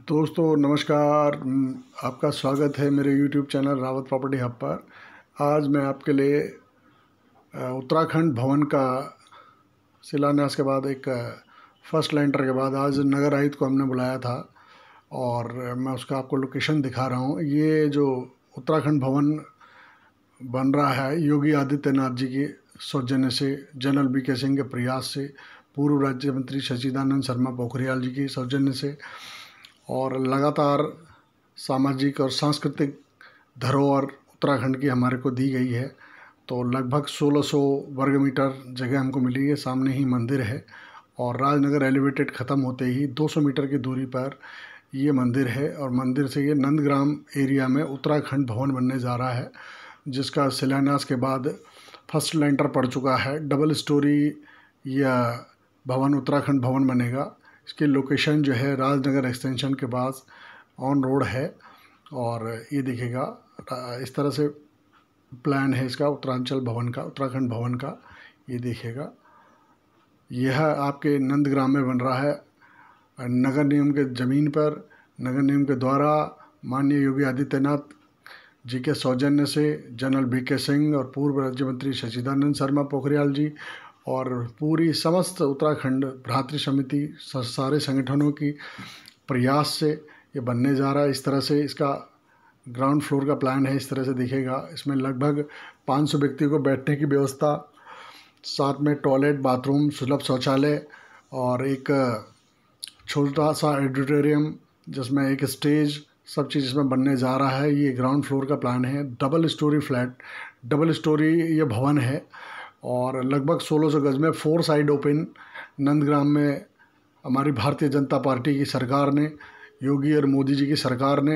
दोस्तों नमस्कार। आपका स्वागत है मेरे YouTube channel Rawat property hub पर। आज मैं आपके लिए उत्तराखंड भवन का शिलान्यास के बाद एक फर्स्ट लेंटर के बाद आज नगर आयुक्त को हमने बुलाया था और मैं उसका आपको लोकेशन दिखा रहा हूँ। ये जो उत्तराखंड भवन बन रहा है योगी आदित्यनाथ जी के सौजन्य से, जनरल BK सिंह के प्रयास से, पूर्व राज्य मंत्री सच्चिदानंद शर्मा पोखरियाल जी की सौजन्य से और लगातार सामाजिक और सांस्कृतिक धरोहर उत्तराखंड की हमारे को दी गई है। तो लगभग 1600 वर्ग मीटर जगह हमको मिली है। सामने ही मंदिर है और राजनगर एलिवेटेड ख़त्म होते ही 200 मीटर की दूरी पर ये मंदिर है और मंदिर से ये नंदग्राम एरिया में उत्तराखंड भवन बनने जा रहा है, जिसका शिलान्यास के बाद फर्स्ट लेंटर पड़ चुका है। डबल स्टोरी यह भवन उत्तराखंड भवन बनेगा। इसकी लोकेशन जो है राजनगर एक्सटेंशन के पास ऑन रोड है और ये दिखेगा इस तरह से प्लान है इसका उत्तरांचल भवन का, उत्तराखंड भवन का। ये दिखेगा, यह आपके नंदग्राम में बन रहा है नगर निगम के ज़मीन पर। नगर निगम के द्वारा माननीय योगी आदित्यनाथ जी के सौजन्य से जनरल BK सिंह और पूर्व राज्य मंत्री सच्चिदानंद शर्मा पोखरियाल जी और पूरी समस्त उत्तराखंड भ्रातृ समिति सारे संगठनों की प्रयास से ये बनने जा रहा है। इस तरह से इसका ग्राउंड फ्लोर का प्लान है, इस तरह से दिखेगा। इसमें लगभग 500 व्यक्तियों को बैठने की व्यवस्था, साथ में टॉयलेट, बाथरूम, सुलभ शौचालय और एक छोटा सा ऑडिटोरियम जिसमें एक स्टेज, सब चीज़ इसमें बनने जा रहा है। ये ग्राउंड फ्लोर का प्लान है। Double storey flat, double storey ये भवन है और लगभग 1600 गज में 4 साइड ओपन। नंदग्राम में हमारी भारतीय जनता पार्टी की सरकार ने, योगी और मोदी जी की सरकार ने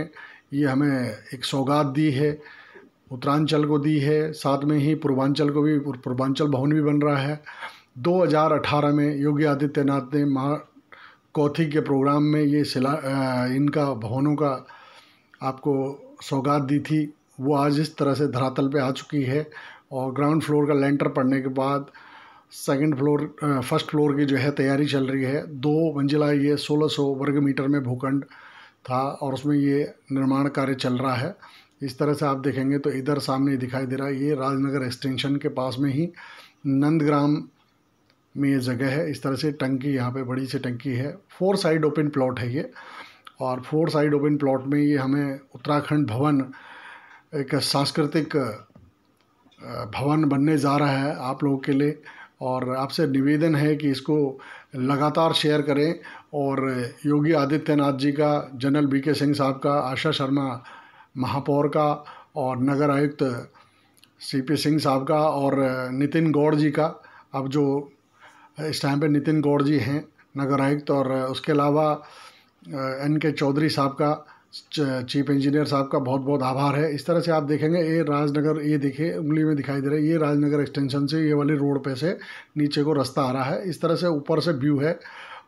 ये हमें एक सौगात दी है, उत्तरांचल को दी है, साथ में ही पूर्वांचल को भी, पूर्वांचल भवन भी बन रहा है। 2018 में योगी आदित्यनाथ ने कौथिग के प्रोग्राम में ये इनका भवनों का आपको सौगात दी थी, वो आज इस तरह से धरातल पे आ चुकी है। और ग्राउंड फ्लोर का लेंटर पड़ने के बाद फर्स्ट फ्लोर की जो है तैयारी चल रही है। 2 मंजिला ये 1600 वर्ग मीटर में भूखंड था और उसमें ये निर्माण कार्य चल रहा है। इस तरह से आप देखेंगे तो इधर सामने दिखाई दे रहा है, ये राजनगर एक्सटेंशन के पास में ही नंदग्राम में ये जगह है। इस तरह से टंकी, यहाँ पे बड़ी सी टंकी है। 4 साइड ओपन प्लॉट है ये और 4 साइड ओपन प्लॉट में ये हमें उत्तराखंड भवन एक सांस्कृतिक भवन बनने जा रहा है आप लोगों के लिए। और आपसे निवेदन है कि इसको लगातार शेयर करें और योगी आदित्यनाथ जी का, जनरल BK सिंह साहब का, आशा शर्मा महापौर का और नगर आयुक्त CP सिंह साहब का और नितिन गौड़ जी का, अब जो इस टाइम पे नितिन गौड़ जी हैं नगर आयुक्त, और उसके अलावा NK चौधरी साहब का, चीफ इंजीनियर साहब का बहुत बहुत आभार है। इस तरह से आप देखेंगे ये राजनगर, ये देखिए उंगली में दिखाई दे रहा है, ये राजनगर एक्सटेंशन से ये वाली रोड पे से नीचे को रास्ता आ रहा है। इस तरह से ऊपर से व्यू है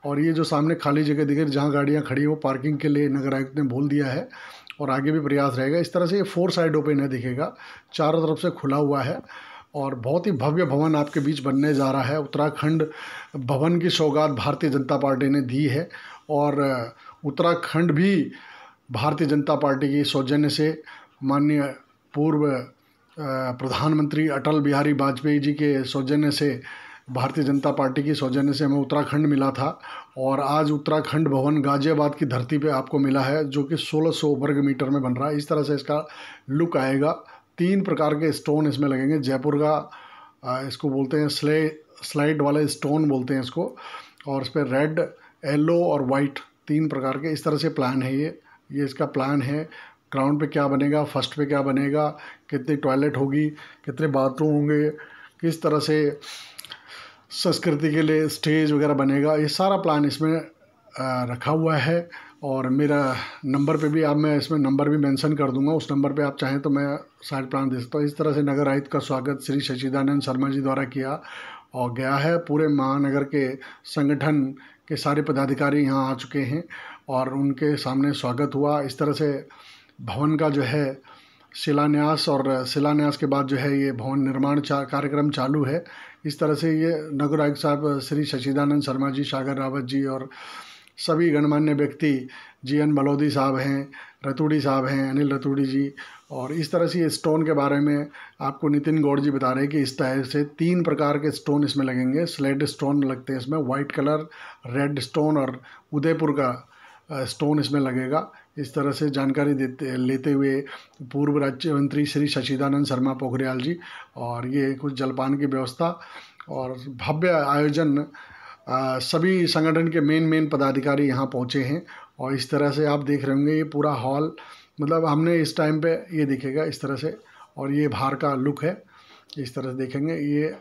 और ये जो सामने खाली जगह दिखे जहाँ गाड़ियाँ खड़ी हो, पार्किंग के लिए नगर आयुक्त ने बोल दिया है और आगे भी प्रयास रहेगा। इस तरह से ये 4 साइड ओपन है, दिखेगा चारों तरफ से खुला हुआ है और बहुत ही भव्य भवन आपके बीच बनने जा रहा है। उत्तराखंड भवन की सौगात भारतीय जनता पार्टी ने दी है और उत्तराखंड भी भारतीय जनता पार्टी की सौजन्य से माननीय पूर्व प्रधानमंत्री अटल बिहारी वाजपेयी जी के सौजन्य से, भारतीय जनता पार्टी की सौजन्य से हमें उत्तराखंड मिला था और आज उत्तराखंड भवन गाजियाबाद की धरती पे आपको मिला है, जो कि 1600 वर्ग मीटर में बन रहा है। इस तरह से इसका लुक आएगा। 3 प्रकार के स्टोन इसमें लगेंगे। जयपुर का इसको बोलते हैं स्लाइड वाले स्टोन बोलते हैं इसको, और इस पर रेड, येलो और वाइट 3 प्रकार के, इस तरह से प्लान है ये इसका प्लान है। ग्राउंड पे क्या बनेगा, फर्स्ट पे क्या बनेगा, कितनी टॉयलेट होगी, कितने बाथरूम होंगे, किस तरह से संस्कृति के लिए स्टेज वगैरह बनेगा, ये सारा प्लान इसमें रखा हुआ है। और मेरा नंबर पे भी, आप मैं इसमें नंबर भी मेंशन कर दूंगा, उस नंबर पे आप चाहें तो मैं साइड प्लान दे सकता हूँ। इस तरह से नगर आयुक्त का स्वागत श्री सच्चिदानंद शर्मा जी द्वारा किया और गया है। पूरे महानगर के संगठन के सारे पदाधिकारी यहाँ आ चुके हैं और उनके सामने स्वागत हुआ। इस तरह से भवन का जो है शिलान्यास, और शिलान्यास के बाद जो है ये भवन निर्माण कार्यक्रम चालू है। इस तरह से ये नगर आयुक्त साहब श्री सच्चिदानंद शर्मा जी, सागर रावत जी और सभी गणमान्य व्यक्ति, GN बलौदी साहब हैं, रतूड़ी साहब हैं, अनिल रतूड़ी जी, और इस तरह से ये स्टोन के बारे में आपको नितिन गौड़ जी बता रहे हैं कि इस तरह से 3 प्रकार के स्टोन इसमें लगेंगे। स्लेट स्टोन लगते हैं इसमें, वाइट कलर, रेड स्टोन और उदयपुर का स्टोन इसमें लगेगा। इस तरह से जानकारी लेते हुए पूर्व राज्य मंत्री श्री सच्चिदानंद शर्मा पोखरियाल जी, और ये कुछ जलपान की व्यवस्था और भव्य आयोजन, सभी संगठन के मेन पदाधिकारी यहाँ पहुँचे हैं। और इस तरह से आप देख रहे होंगे ये पूरा हॉल, मतलब हमने इस टाइम पे ये दिखेगा इस तरह से, और ये बाहर का लुक है, इस तरह से देखेंगे। ये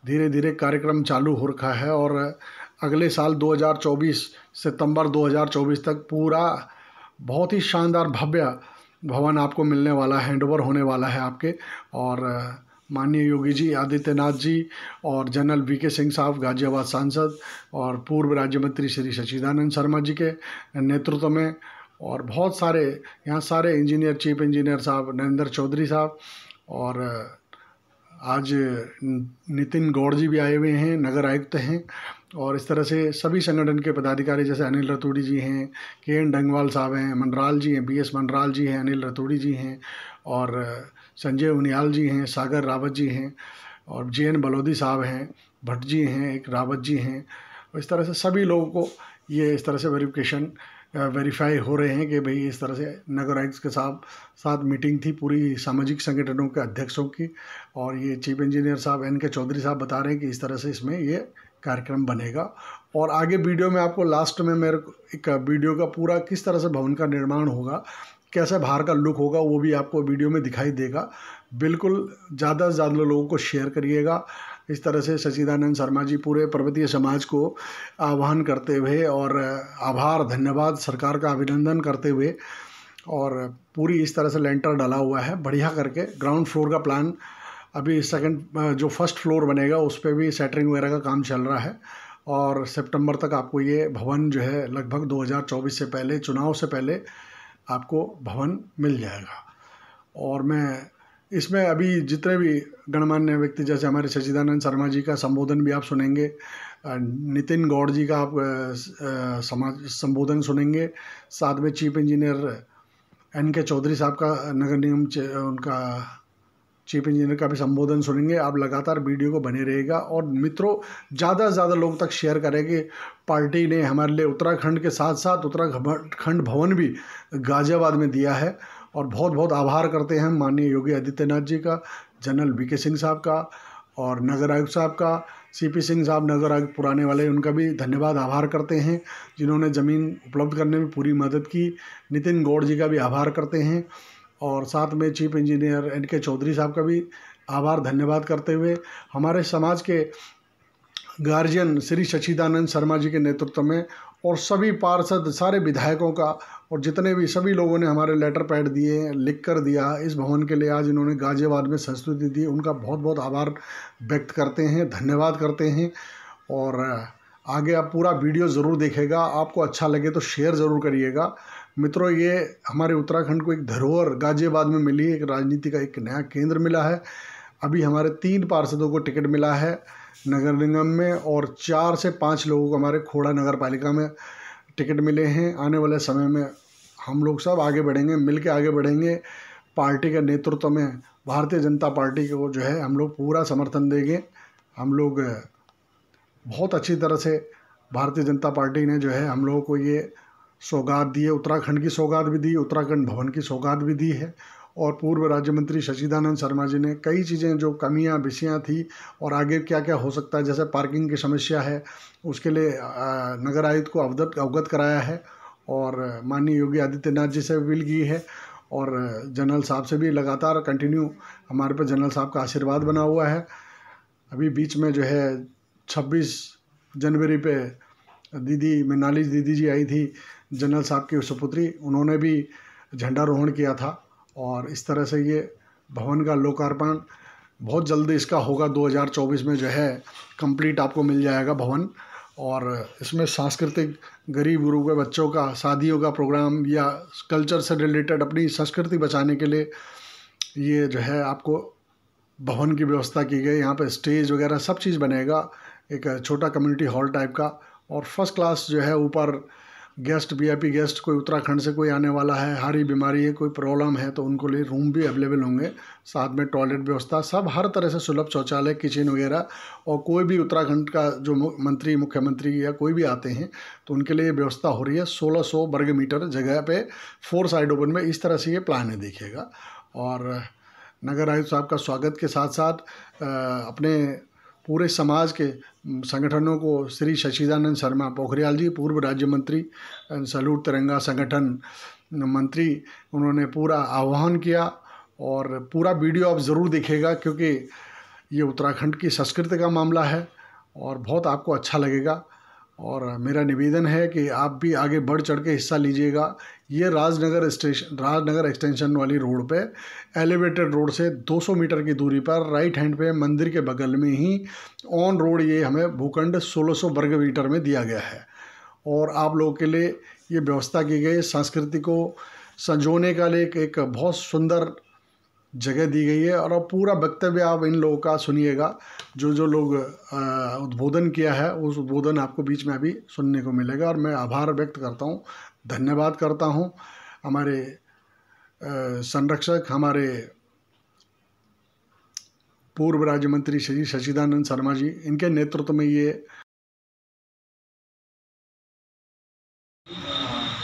धीरे धीरे कार्यक्रम चालू हो रखा है और अगले साल 2024 सितंबर 2024 तक पूरा बहुत ही शानदार भव्य भवन आपको मिलने वाला है, हैंडओवर होने वाला है आपके। और माननीय योगी जी आदित्यनाथ जी और जनरल VK सिंह साहब गाजियाबाद सांसद और पूर्व राज्य मंत्री श्री सच्चिदानंद शर्मा जी के नेतृत्व में, और बहुत सारे यहाँ सारे इंजीनियर, चीफ इंजीनियर साहब नरेंद्र चौधरी साहब, और आज नितिन गौड़ जी भी आए हुए हैं, नगर आयुक्त हैं, और इस तरह से सभी संगठन के पदाधिकारी जैसे अनिल रतूड़ी जी हैं, KN डंगवाल साहब हैं, मनराल जी हैं, BS मनराल जी हैं, अनिल रतूड़ी जी हैं, और संजय उनियाल जी हैं, सागर रावत जी हैं, और GN बलौदी साहब हैं, भट्ट जी हैं, एक रावत जी हैं। और इस तरह से सभी लोगों को ये इस तरह से वेरीफाई हो रहे हैं कि भाई इस तरह से नगर आयुक्त के साथ मीटिंग थी पूरी सामाजिक संगठनों के अध्यक्षों की, और ये चीफ इंजीनियर साहब NK चौधरी साहब बता रहे हैं कि इस तरह से इसमें ये कार्यक्रम बनेगा। और आगे वीडियो में आपको लास्ट में मेरे एक वीडियो का पूरा किस तरह से भवन का निर्माण होगा, कैसा बाहर का लुक होगा, वो भी आपको वीडियो में दिखाई देगा। बिल्कुल ज़्यादा से ज़्यादा लोगों को शेयर करिएगा। इस तरह से सच्चिदानंद शर्मा जी पूरे पर्वतीय समाज को आह्वान करते हुए और आभार धन्यवाद सरकार का अभिनंदन करते हुए, और पूरी इस तरह से लेंटर डाला हुआ है बढ़िया करके। ग्राउंड फ्लोर का प्लान अभी जो फर्स्ट फ्लोर बनेगा उस पर भी सेटरिंग वगैरह का काम चल रहा है, और सितंबर तक आपको ये भवन जो है लगभग 2024 से पहले, चुनाव से पहले आपको भवन मिल जाएगा। और मैं इसमें अभी जितने भी गणमान्य व्यक्ति जैसे हमारे सच्चिदानंद शर्मा जी का संबोधन भी आप सुनेंगे, नितिन गौड़ जी का आप संबोधन सुनेंगे, साथ में चीफ इंजीनियर NK चौधरी साहब का नगर निगम उनका चीफ इंजीनियर का भी संबोधन सुनेंगे। आप लगातार वीडियो को बने रहेगा, और मित्रों ज़्यादा से ज़्यादा लोग तक शेयर करें कि पार्टी ने हमारे लिए उत्तराखंड के साथ साथ उत्तराखंड भवन भी गाजियाबाद में दिया है, और बहुत बहुत आभार करते हैं माननीय योगी आदित्यनाथ जी का, जनरल VK सिंह साहब का, और नगर आयुक्त साहब का, CP सिंह साहब नगर आयुक्त पुराने वाले, उनका भी धन्यवाद आभार करते हैं जिन्होंने ज़मीन उपलब्ध करने में पूरी मदद की। नितिन गौड़ जी का भी आभार करते हैं, और साथ में चीफ इंजीनियर NK चौधरी साहब का भी आभार धन्यवाद करते हुए हमारे समाज के गार्जियन श्री सच्चिदानंद शर्मा जी के नेतृत्व में, और सभी पार्षद, सारे विधायकों का, और जितने भी सभी लोगों ने हमारे लेटर पैड दिए, लिख कर दिया इस भवन के लिए, आज इन्होंने गाजियाबाद में संस्तुति दी, उनका बहुत बहुत आभार व्यक्त करते हैं, धन्यवाद करते हैं। और आगे आप पूरा वीडियो ज़रूर देखिएगा, आपको अच्छा लगे तो शेयर ज़रूर करिएगा। मित्रों, ये हमारे उत्तराखंड को एक धरोहर गाजियाबाद में मिली, एक राजनीति का एक नया केंद्र मिला है। अभी हमारे 3 पार्षदों को टिकट मिला है नगर निगम में, और 4 से 5 लोगों को हमारे खोड़ा नगर पालिका में टिकट मिले हैं। आने वाले समय में हम लोग सब आगे बढ़ेंगे, मिल के आगे बढ़ेंगे। पार्टी के नेतृत्व में भारतीय जनता पार्टी को जो है हम लोग पूरा समर्थन देंगे। हम लोग बहुत अच्छी तरह से, भारतीय जनता पार्टी ने जो है हम लोगों को ये सौगात दी है, उत्तराखंड की सौगात भी दी, उत्तराखंड भवन की सौगात भी दी है। और पूर्व राज्य मंत्री सच्चिदानंद शर्मा जी ने कई चीज़ें जो कमियां विषयां थी और आगे क्या क्या हो सकता है, जैसे पार्किंग की समस्या है, उसके लिए नगर आयुक्त को अवगत कराया है, और माननीय योगी आदित्यनाथ जी से अपील की है, और जनरल साहब से भी लगातार कंटिन्यू हमारे पे जनरल साहब का आशीर्वाद बना हुआ है। अभी बीच में जो है 26 जनवरी पे दीदी मृणाली दीदी जी आई थी, जनरल साहब की सुपुत्री, उन्होंने भी झंडारोहण किया था। और इस तरह से ये भवन का लोकार्पण बहुत जल्दी इसका होगा, 2024 में जो है कंप्लीट आपको मिल जाएगा भवन। और इसमें सांस्कृतिक, गरीब गुरु के बच्चों का शादियों का प्रोग्राम या कल्चर से रिलेटेड अपनी संस्कृति बचाने के लिए ये जो है आपको भवन की व्यवस्था की गई। यहाँ पे स्टेज वगैरह सब चीज़ बनेगा, एक छोटा कम्युनिटी हॉल टाइप का, और फर्स्ट क्लास जो है ऊपर गेस्ट वीआईपी गेस्ट कोई उत्तराखंड से कोई आने वाला है, हारी बीमारी है, कोई प्रॉब्लम है, तो उनको लिए रूम भी अवेलेबल होंगे, साथ में टॉयलेट व्यवस्था, सब हर तरह से सुलभ, शौचालय, किचन वगैरह। और कोई भी उत्तराखंड का जो मंत्री, मुख्यमंत्री या कोई भी आते हैं तो उनके लिए व्यवस्था हो रही है। 1600 वर्ग मीटर जगह पे 4 साइड ओपन में, इस तरह से ये प्लान है, देखिएगा। और नगर आयुक्त साहब का स्वागत के साथ साथ अपने पूरे समाज के संगठनों को श्री शशिदानंद शर्मा पोखरियाल जी, पूर्व राज्य मंत्री, सैल्यूट तिरंगा संगठन मंत्री, उन्होंने पूरा आह्वान किया। और पूरा वीडियो आप ज़रूर देखिएगा, क्योंकि ये उत्तराखंड की संस्कृति का मामला है और बहुत आपको अच्छा लगेगा। और मेरा निवेदन है कि आप भी आगे बढ़ चढ़ के हिस्सा लीजिएगा। ये राजनगर एक्सटेंशन वाली रोड पे, एलिवेटेड रोड से 200 मीटर की दूरी पर राइट हैंड पे मंदिर के बगल में ही ऑन रोड ये हमें भूखंड 1600 वर्ग मीटर में दिया गया है। और आप लोगों के लिए ये व्यवस्था की गई, संस्कृति को संजोने का लिए एक बहुत सुंदर जगह दी गई है। और अब पूरा वक्तव्य आप इन लोगों का सुनिएगा, जो लोग उद्बोधन किया है, उस उद्बोधन आपको बीच में अभी सुनने को मिलेगा। और मैं आभार व्यक्त करता हूँ, धन्यवाद करता हूँ हमारे संरक्षक, हमारे पूर्व राज्य मंत्री श्री शशिदानंद शर्मा जी, इनके नेतृत्व में ये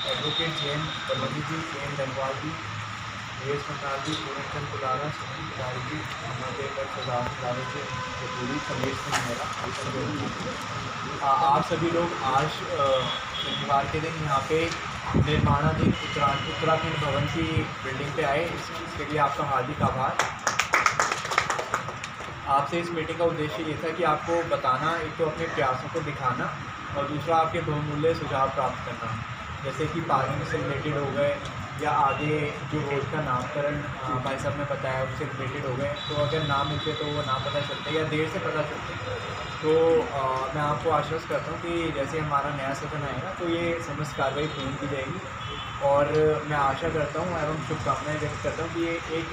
एडवोकेट जैन कमली जी, जैन धनवाल जी, सुरेश मंडाल जी, पूरनचंद कुलारा, सुनील कुमार जी, हमारे सजावट जी, पूरी समेत से मेरा आप सभी लोग आज शनिवार के दिन यहाँ पे निर्माणाधीन उत्तराखंड भवन की बिल्डिंग पे आए। इसके लिए आपका हार्दिक आभार। आपसे इस मीटिंग का उद्देश्य ये था कि आपको बताना, एक तो अपने प्रयासों को दिखाना और दूसरा आपके बहुमूल्य सुझाव प्राप्त करना, जैसे कि पार्किंग से रिलेटेड हो गए या आगे जो रोड का नामकरण भाई साहब ने बताया उससे रिलेटेड हो गए। तो अगर नाम मिलते तो वो नाम पता चलते या देर से पता चलते, तो मैं आपको आश्वस्त करता हूँ कि जैसे हमारा नया सदन आएगा तो ये समस्त कार्रवाई पूर्ण की जाएगी। और मैं आशा करता हूँ एवं शुभकामनाएं व्यक्त करता हूँ कि ये एक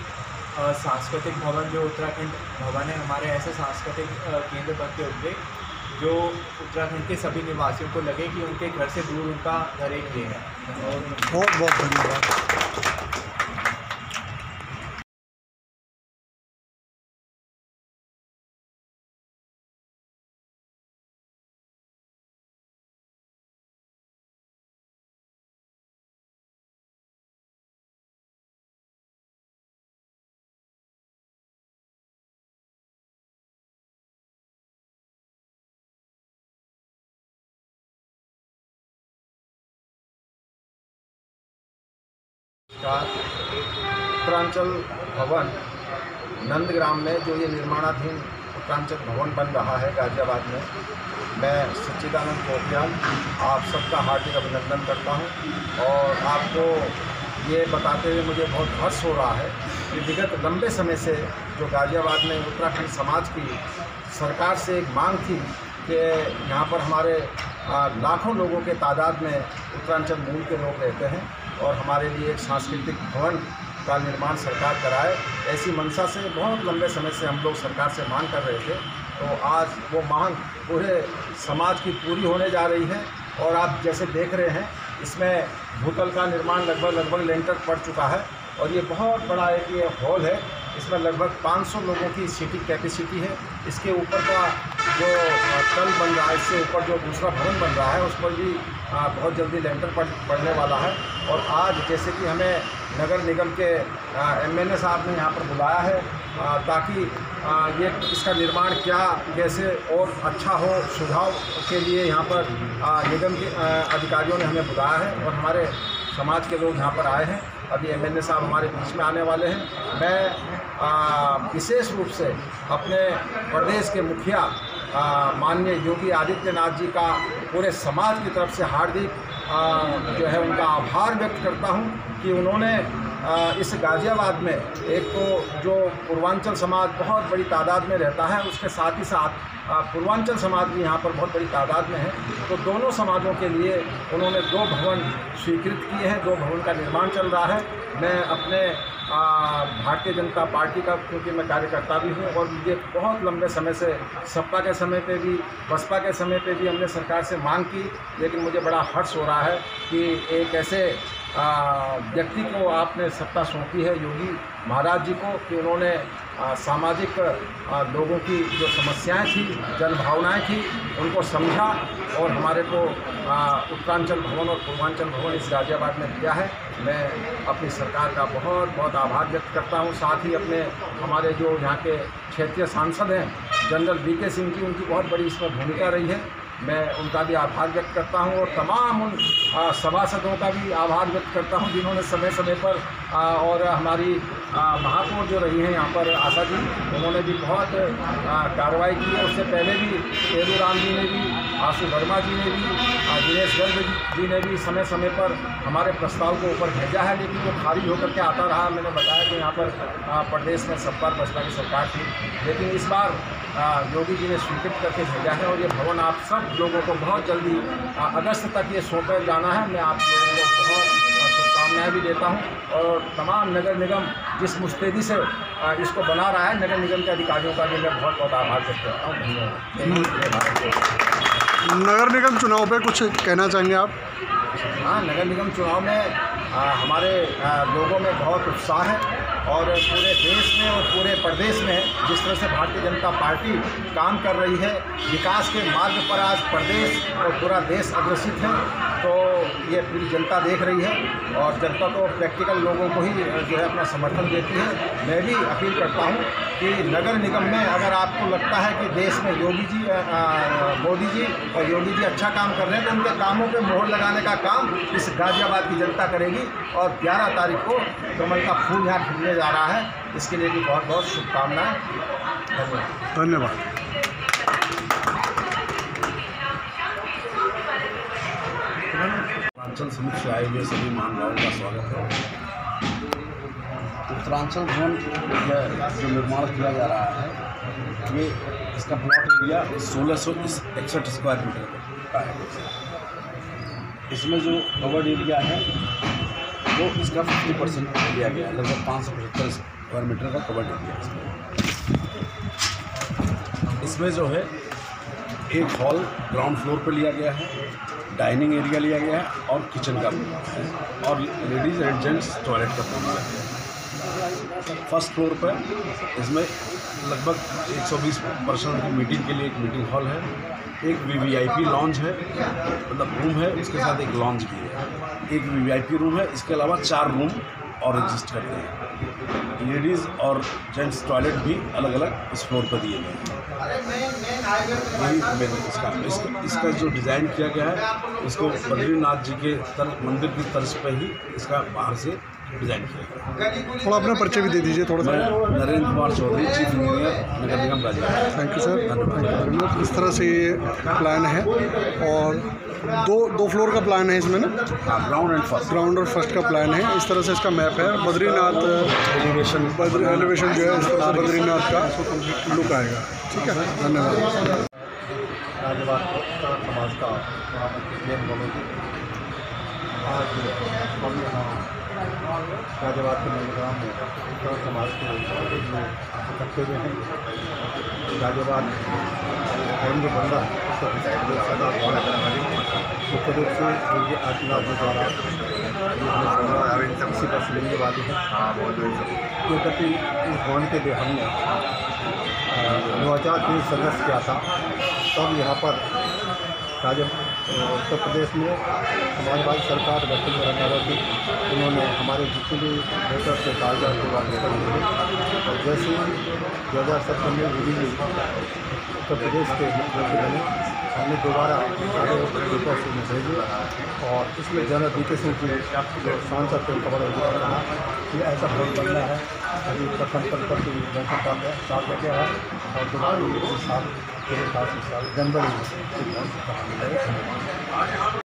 सांस्कृतिक भवन जो उत्तराखंड भवन है, हमारे ऐसे सांस्कृतिक केंद्र बनते होंगे जो उत्तराखंड के सभी निवासियों को लगे कि उनके घर से दूर उनका घर एक ये है। बहुत बहुत धन्यवाद। उत्तरांचल भवन नंदग्राम में जो ये निर्माणाधीन उत्तरांचल भवन बन रहा है गाजियाबाद में, मैं सच्चिदानंद पोखरियाल आप सबका हार्दिक अभिनंदन करता हूं। और आपको ये बताते हुए मुझे बहुत हर्ष हो रहा है कि विगत लंबे समय से जो गाजियाबाद में उत्तराखंड समाज की सरकार से एक मांग थी कि यहाँ पर हमारे लाखों लोगों के तादाद में उत्तरांचल मूल के लोग रहते हैं और हमारे लिए एक सांस्कृतिक भवन का निर्माण सरकार कराए, ऐसी मंशा से बहुत लंबे समय से हम लोग सरकार से मांग कर रहे थे। तो आज वो मांग पूरे समाज की पूरी होने जा रही है। और आप जैसे देख रहे हैं, इसमें भूतल का निर्माण लगभग लेंटर पड़ चुका है और ये बहुत बड़ा एक ये हॉल है। इसमें लगभग 500 लोगों की सीटिंग कैपेसिटी है। इसके ऊपर का जो तल बन रहा है, इससे ऊपर जो दूसरा भवन बन रहा है, उस पर भी बहुत जल्दी लेंटर पड़ने वाला है। और आज जैसे कि हमें नगर निगम के एमएनए साहब ने यहाँ पर बुलाया है ताकि ये इसका निर्माण कैसे और अच्छा हो, सुझाव के लिए यहाँ पर निगम के अधिकारियों ने हमें बुलाया है और हमारे समाज के लोग यहाँ पर आए हैं। अभी एमएनए साहब हमारे बीच में आने वाले हैं। मैं विशेष रूप से अपने प्रदेश के मुखिया माननीय योगी आदित्यनाथ जी का पूरे समाज की तरफ से हार्दिक जो है उनका आभार व्यक्त करता हूं कि उन्होंने इस गाज़ियाबाद में एक तो जो पूर्वांचल समाज बहुत बड़ी तादाद में रहता है, उसके साथ ही साथ पूर्वांचल समाज भी यहाँ पर बहुत बड़ी तादाद में है। तो दोनों समाजों के लिए उन्होंने 2 भवन स्वीकृत किए हैं, 2 भवन का निर्माण चल रहा है। मैं अपने भारतीय जनता पार्टी का, क्योंकि मैं कार्यकर्ता भी हूँ और मुझे बहुत लंबे समय से सपा के समय पे भी, बसपा के समय पे भी हमने सरकार से मांग की, लेकिन मुझे बड़ा हर्ष हो रहा है कि एक ऐसे व्यक्ति को आपने सत्ता सौंपी है, योगी महाराज जी को, कि उन्होंने सामाजिक लोगों की जो समस्याएं थी, जनभावनाएं थी, उनको समझा और हमारे को उत्तरांचल भवन और पूर्वांचल भवन इस गाज़ियाबाद में दिया है। मैं अपनी सरकार का बहुत बहुत आभार व्यक्त करता हूं। साथ ही अपने हमारे जो यहाँ के क्षेत्रीय सांसद हैं जनरल वीके सिंह जी, उनकी बहुत बड़ी इसमें भूमिका रही है, मैं उनका भी आभार व्यक्त करता हूं। और तमाम उन सभासदों का भी आभार व्यक्त करता हूं जिन्होंने समय समय पर और हमारी महापौर जो रही हैं यहाँ पर आशा जी, उन्होंने भी बहुत कार्रवाई की है। उससे पहले भी केलू राम जी ने भी, आशु वर्मा जी ने भी, दिनेश गर्ग जी ने भी समय समय पर हमारे प्रस्ताव को ऊपर भेजा है, लेकिन वो खारिज होकर के आता रहा। मैंने बताया कि यहाँ पर प्रदेश में सपा बसपा की सरकार थी, लेकिन इस बार योगी जी ने स्वीकृत करके भेजा है और ये भवन आप सब लोगों को बहुत जल्दी अगस्त तक ये सौंपा जाना है। मैं आप लोगों को बहुत शुभकामनाएँ भी देता हूँ और तमाम नगर निगम जिस मुस्तैदी से इसको बना रहा है, नगर निगम के अधिकारियों का भी मैं बहुत बहुत आभार व्यक्त करता हूँ। धन्यवाद। नगर निगम चुनाव पे कुछ कहना चाहेंगे आप? हाँ, नगर निगम चुनाव में हमारे लोगों में बहुत उत्साह है और पूरे देश में और पूरे प्रदेश में जिस तरह से भारतीय जनता पार्टी काम कर रही है, विकास के मार्ग पर आज प्रदेश और पूरा देश अग्रसित है, तो ये पूरी जनता देख रही है और जनता तो प्रैक्टिकल लोगों को ही जो है अपना समर्थन देती है। मैं भी अपील करता हूँ कि नगर निगम में अगर आपको लगता है कि देश में योगी जी, मोदी जी और योगी जी अच्छा काम कर रहे हैं, तो उनके कामों पे मोहर लगाने का काम इस गाज़ियाबाद की जनता करेगी और 11 तारीख को कमल का फूल यहाँ खिलने जा रहा है। इसके लिए भी बहुत बहुत शुभकामनाएं। धन्यवाद। उत्तरांचल समिति से आए हुए सभी महानुभावों का स्वागत है। उत्तरांचल भवन जो निर्माण किया जा रहा है, ये इसका प्लॉट एरिया 1661 स्क्वायर मीटर का है। इसमें जो कवर्ड एरिया है वो इसका 50% लिया गया है, लगभग 575 स्क्वायर मीटर का कवर्ड एरिया है। इसमें जो है एक हॉल ग्राउंड फ्लोर पर लिया गया है, डाइनिंग एरिया लिया गया है और किचन का और लेडीज़ एंड जेंट्स टॉयलेट का प्रबंध है। फर्स्ट फ्लोर पर इसमें लगभग 120% की मीटिंग के लिए एक मीटिंग हॉल है, एक वीवीआईपी लॉन्ज है, मतलब रूम है, उसके साथ एक लॉन्ज भी है, एक वीवीआईपी रूम है। इसके अलावा 4 रूम और एग्जिस्ट करते हैं। लेडीज़ और जेंट्स टॉयलेट भी अलग अलग इस फ्लोर पर दिए गए हैं। यही इसका जो डिज़ाइन किया गया है, इसको बद्रीनाथ जी के मंदिर की तर्ज पर ही इसका बाहर से डिज़ाइन किया गया। थोड़ा अपना परिचय भी दे दीजिए थोड़ा सा। नरेंद्र कुमार चौधरी, चीफ इंजीनियर, नगर निगम गाज़ियाबाद। Thank you sir. इस तरह से ये प्लान है और दो फ्लोर का प्लान है इसमें ना? हाँ, ग्राउंड एंड फर्स्ट। ग्राउंड और फर्स्ट का प्लान है। इस तरह से इसका मैप है। बद्रीनाथ एलिवेशन जो है, इस तरह से बद्रीनाथ का लुक आएगा। ठीक है, धन्यवाद। गाज़ियाबाद समाज का मेन कमेटी आज हम यहाँ गाज़ियाबाद के नंदग्राम में उत्तर समाज के इकट्ठे हुए हैं। गाज़ियाबाद भवन जो बन रहा है उसका डिजाइन जो सरदार भवन है, मुख्य रूप से योगी आदित्यनाथ जी द्वारा इसी पर मिलने वाली है। क्योंकि इस भवन के लिए हमने 2003 संघर्ष किया था, तब यहाँ पर उत्तर प्रदेश में समाजवादी सरकार दक्षिण सरकारों की उन्होंने हमारे जितने भी वोटर के कागजात को वापस कर दिए और जैसे 2017 में मोदी उत्तर प्रदेश के मुख्यमंत्री बने, हमने दोबारा सारे वोटर से भेजे और इसमें जनरल वीके सिंह जी जो सांसद थे खबर कहा कि ऐसा बहुत बनना है। अभी प्रथम पद पर जनसंख्या में साथ लगे है और दोबारा साल जनवरी में